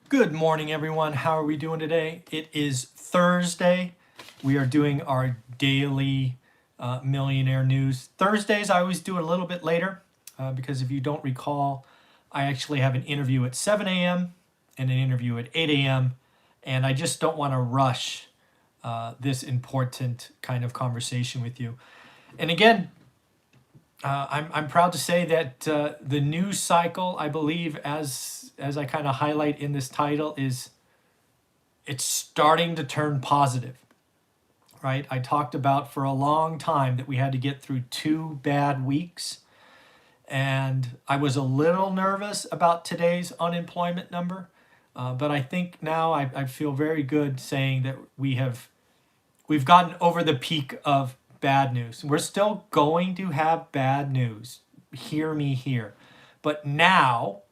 Good morning, everyone. How are we doing today? It is Thursday. We are doing our daily Millionaire news. Thursdays, I always do it a little bit later because if you don't recall, I actually have an interview at 7 a.m. and an interview at 8 a.m. And I just don't want to rush this important kind of conversation with you. And again, I'm proud to say that the news cycle, I believe, as I kind of highlight in this title, is it's starting to turn positive, right? I talked about for a long time that we had to get through 2 bad weeks, and I was a little nervous about today's unemployment number, but I think now I feel very good saying that we've gotten over the peak of bad news. We're still going to have bad news. Hear me here. But now,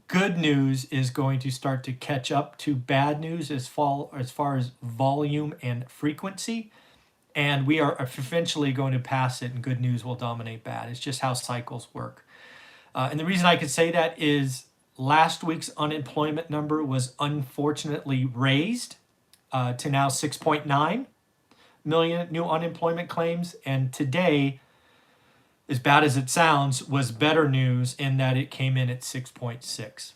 good news is going to start to catch up to bad news as far as volume and frequency. And we are eventually going to pass it, and good news will dominate bad. It's just how cycles work. And the reason I could say that is last week's unemployment number was unfortunately raised to now 6.9 million new unemployment claims. And today, as bad as it sounds, was better news in that it came in at 6.6.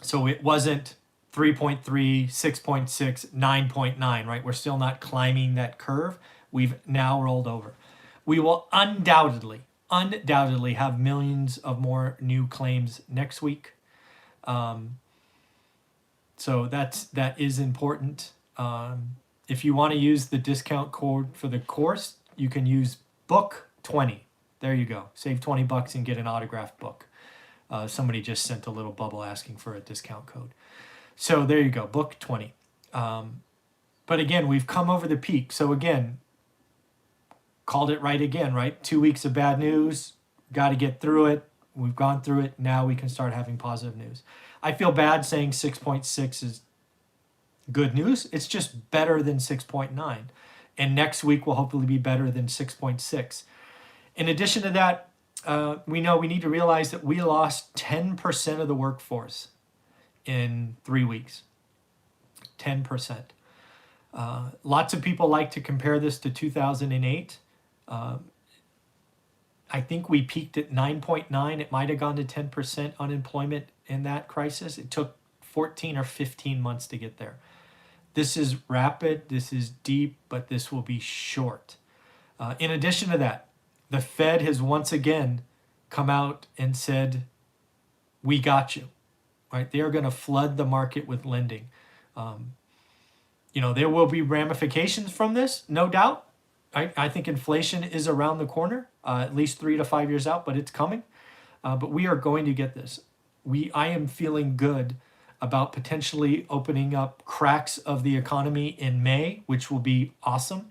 So it wasn't 3.3, 6.6, 9.9, right? We're still not climbing that curve. We've now rolled over. We will undoubtedly have millions of more new claims next week. So that is important. If you want to use the discount code for the course, you can use book 20. There you go. Save $20 and get an autographed book. Somebody just sent a little bubble asking for a discount code. So there you go, book 20. But again, we've come over the peak. So again, called it right again, right? 2 weeks of bad news, got to get through it. We've gone through it. Now we can start having positive news. I feel bad saying 6.6 is good news. It's just better than 6.9. And next week will hopefully be better than 6.6. In addition to that, we know we need to realize that we lost 10% of the workforce in 3 weeks. 10%. Lots of people like to compare this to 2008. I think we peaked at 9.9. It might have gone to 10% unemployment in that crisis. It took 14 or 15 months to get there. This is rapid, this is deep, but this will be short. In addition to that, the Fed has once again come out and said, we got you, right? They are going to flood the market with lending. There will be ramifications from this, no doubt. I think inflation is around the corner, at least 3 to 5 years out, but it's coming. But we are going to get this. I am feeling good about potentially opening up cracks of the economy in May, which will be awesome.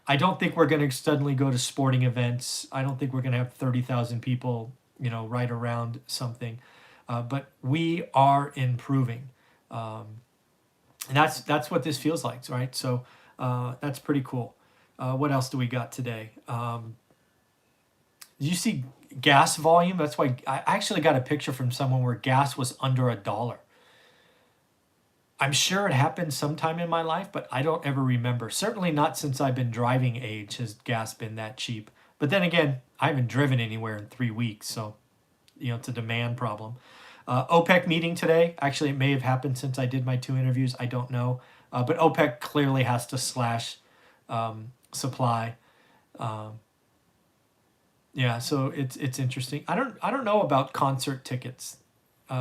I don't think we're going to suddenly go to sporting events. I don't think we're going to have 30,000 people, right around something. But we are improving. And that's what this feels like, right? So that's pretty cool. What else do we got today? You see gas volume? That's why I actually got a picture from someone where gas was under $1. I'm sure it happened sometime in my life, but I don't ever remember. Certainly not since I've been driving age has gas been that cheap. But then again, I haven't driven anywhere in 3 weeks, so it's a demand problem. OPEC meeting today. Actually, it may have happened since I did my 2 interviews. I don't know. But OPEC clearly has to slash supply. So it's interesting. I don't know about concert tickets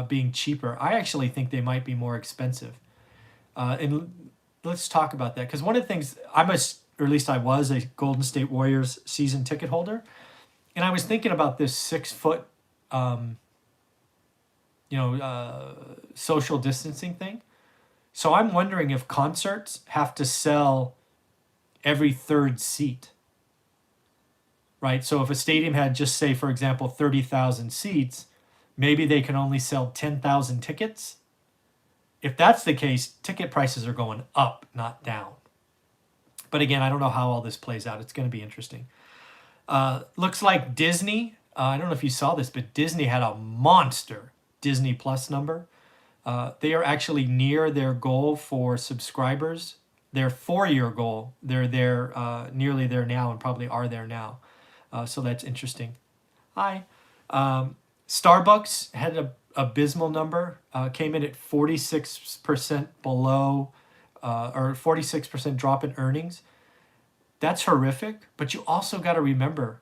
being cheaper. I actually think they might be more expensive. And let's talk about that, because one of the things or at least I was a Golden State Warriors season ticket holder, and I was thinking about this 6 foot, social distancing thing. So I'm wondering if concerts have to sell every third seat, right? So if a stadium had just say, for example, 30,000 seats, maybe they can only sell 10,000 tickets. If that's the case, ticket prices are going up, not down. But again, I don't know how all this plays out. It's going to be interesting. Looks like Disney, I don't know if you saw this, but Disney had a monster Disney Plus number. They are actually near their goal for subscribers. Their 4-year goal. They're there, nearly there now, and probably are there now. So that's interesting. Hi. Starbucks had a abysmal number. Came in at 46% below, or 46% drop in earnings. That's horrific. But you also got to remember,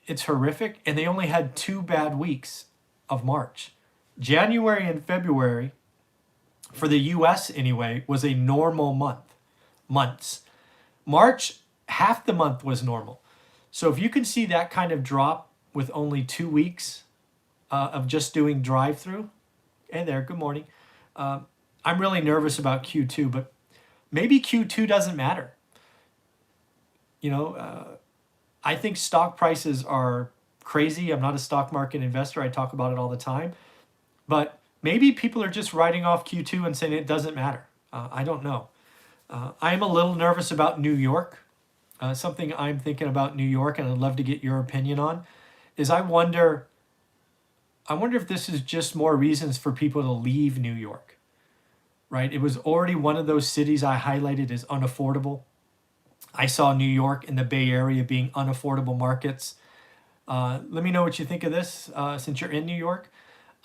it's horrific, and they only had 2 bad weeks of March. January and February, for the US anyway, was a normal months. March, half the month was normal. So if you can see that kind of drop with only 2 weeks of just doing drive-through, hey there, good morning. I'm really nervous about Q2, but maybe Q2 doesn't matter. You know, I think stock prices are crazy. I'm not a stock market investor. I talk about it all the time. But maybe people are just writing off Q2 and saying it doesn't matter. I don't know. I'm a little nervous about New York. Something I'm thinking about New York, and I'd love to get your opinion on, is I wonder if this is just more reasons for people to leave New York, right? It was already one of those cities I highlighted as unaffordable. I saw New York and the Bay Area being unaffordable markets. Let me know what you think of this, since you're in New York.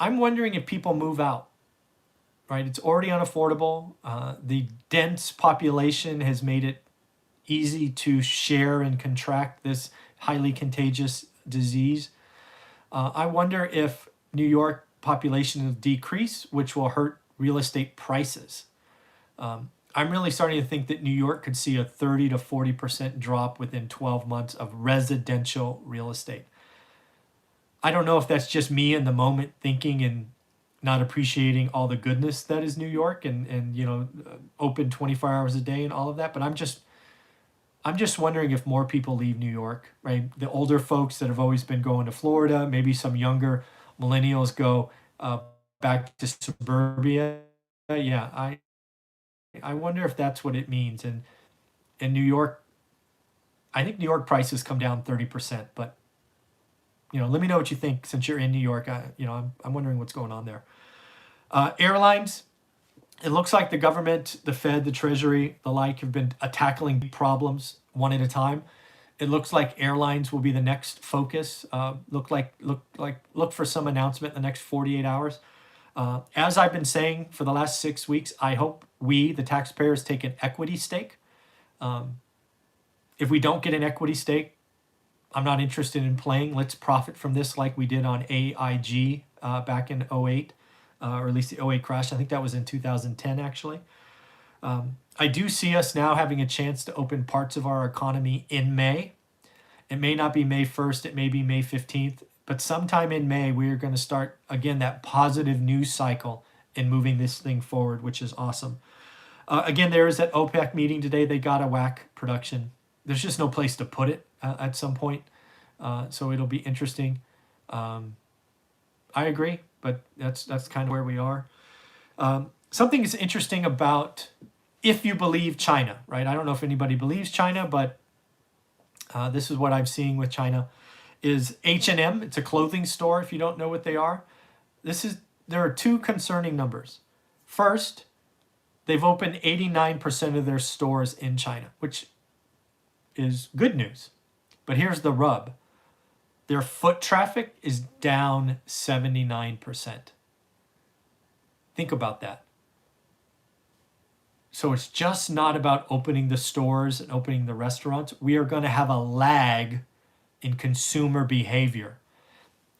I'm wondering if people move out, right? It's already unaffordable. The dense population has made it easy to share and contract this highly contagious disease. I wonder if New York population will decrease, which will hurt real estate prices. I'm really starting to think that New York could see a 30 to 40% drop within 12 months of residential real estate. I don't know if that's just me in the moment thinking and not appreciating all the goodness that is New York, and you know, open 24 hours a day and all of that, but I'm just wondering if more people leave New York, right? The older folks that have always been going to Florida, maybe some younger millennials go back to suburbia. Yeah, I wonder if that's what it means. And in New York, I think New York prices come down 30%, but you know, let me know what you think since you're in New York. I'm wondering what's going on there. Airlines, it looks like the government, the Fed, the Treasury, the like, have been tackling problems one at a time. It looks like airlines will be the next focus. Look for some announcement in the next 48 hours. As I've been saying for the last 6 weeks, I hope we, the taxpayers, take an equity stake. If we don't get an equity stake, I'm not interested in playing. Let's profit from this like we did on AIG back in 08, or at least the 08 crash. I think that was in 2010, actually. I do see us now having a chance to open parts of our economy in May. It may not be May 1st. It may be May 15th. But sometime in May, we are going to start, again, that positive news cycle and moving this thing forward, which is awesome. Again, there is that OPEC meeting today. They got to whack production. There's just no place to put it at some point. So it'll be interesting. I agree, but that's kind of where we are. Something is interesting about if you believe China, right? I don't know if anybody believes China, but this is what I'm seeing with China. Is H&M. It's a clothing store, if you don't know what they are. There are 2 concerning numbers. First, they've opened 89% of their stores in China, which is good news. But here's the rub. Their foot traffic is down 79%. Think about that. So it's just not about opening the stores and opening the restaurants. We are going to have a lag in consumer behavior.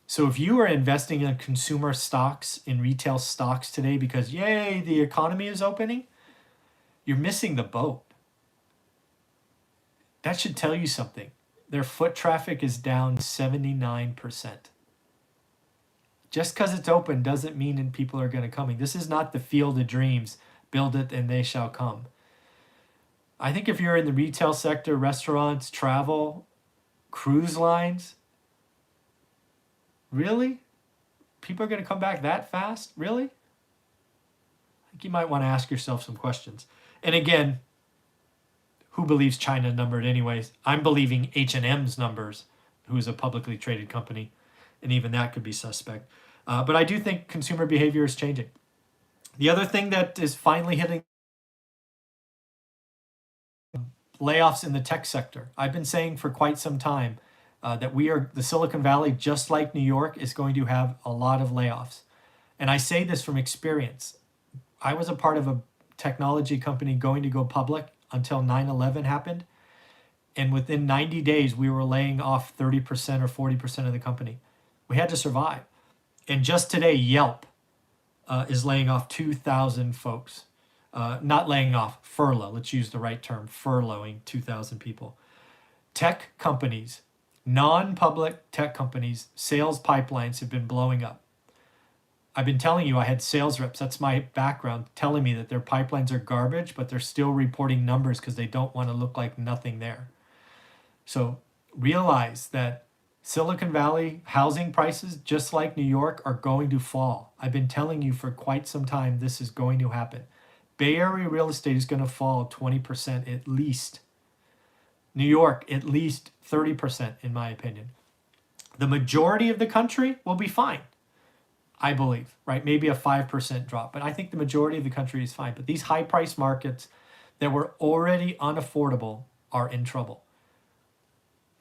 So if you are investing in consumer stocks, in retail stocks today because, yay, the economy is opening, you're missing the boat. That should tell you something. Their foot traffic is down 79%. Just because it's open doesn't mean that people are going to come. This is not the field of dreams. Build it and they shall come. I think if you're in the retail sector, restaurants, travel, cruise lines, really? People are going to come back that fast? Really? I think you might want to ask yourself some questions. And again, who believes China numbered anyways? I'm believing H&M's numbers, who is a publicly traded company, and even that could be suspect. But I do think consumer behavior is changing. The other thing that is finally hitting, layoffs in the tech sector. I've been saying for quite some time that the Silicon Valley, just like New York, is going to have a lot of layoffs. And I say this from experience. I was a part of a technology company going to go public until 9/11 happened. And within 90 days, we were laying off 30% or 40% of the company. We had to survive. And just today, Yelp is laying off 2,000 folks. Not laying off, furlough. Let's use the right term, furloughing 2,000 people. Tech companies, non-public tech companies, sales pipelines have been blowing up. I've been telling you, I had sales reps, that's my background, telling me that their pipelines are garbage, but they're still reporting numbers because they don't want to look like nothing there. So realize that Silicon Valley housing prices, just like New York, are going to fall. I've been telling you for quite some time this is going to happen. Bay Area real estate is going to fall 20% at least. New York, at least 30%, in my opinion. The majority of the country will be fine, I believe, right? Maybe a 5% drop, but I think the majority of the country is fine. But these high-price markets that were already unaffordable are in trouble.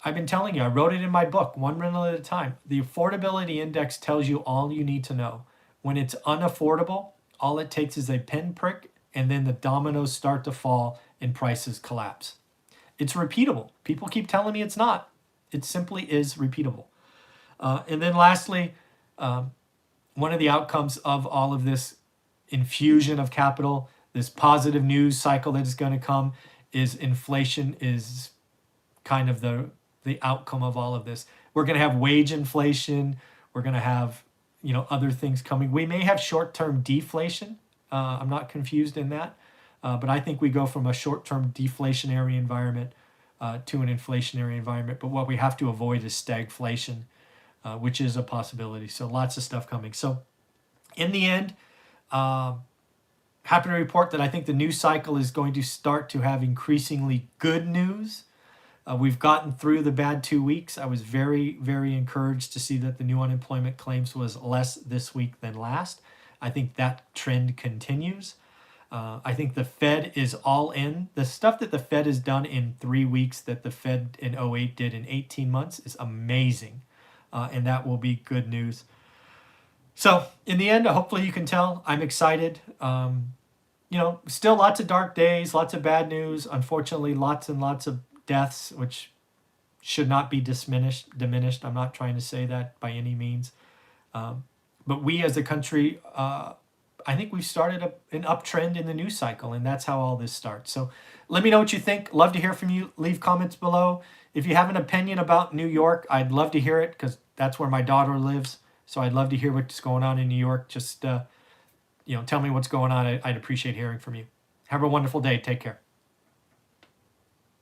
I've been telling you, I wrote it in my book, One Rental at a Time. The affordability index tells you all you need to know. When it's unaffordable, all it takes is a pinprick, and then the dominoes start to fall and prices collapse. It's repeatable. People keep telling me it's not. It simply is repeatable. And then lastly, one of the outcomes of all of this infusion of capital, this positive news cycle that is going to come, is inflation is kind of the outcome of all of this. We're going to have wage inflation. We're going to have other things coming. We may have short-term deflation. I'm not confused in that. But I think we go from a short-term deflationary environment to an inflationary environment. But what we have to avoid is stagflation, which is a possibility. So lots of stuff coming. So in the end, happy to report that I think the news cycle is going to start to have increasingly good news. We've gotten through the bad 2 weeks. I was very, very encouraged to see that the new unemployment claims was less this week than last. I think that trend continues. I think the Fed is all in. The stuff that the Fed has done in 3 weeks that the Fed in 2008 did in 18 months is amazing. And that will be good news. So in the end, hopefully you can tell I'm excited. Still lots of dark days, lots of bad news. Unfortunately, lots and lots of deaths, which should not be diminished. I'm not trying to say that by any means. But we as a country, I think we've started an uptrend in the news cycle, and that's how all this starts. So let me know what you think. Love to hear from you. Leave comments below. If you have an opinion about New York, I'd love to hear it because that's where my daughter lives. So I'd love to hear what's going on in New York. Just, tell me what's going on. I'd appreciate hearing from you. Have a wonderful day. Take care.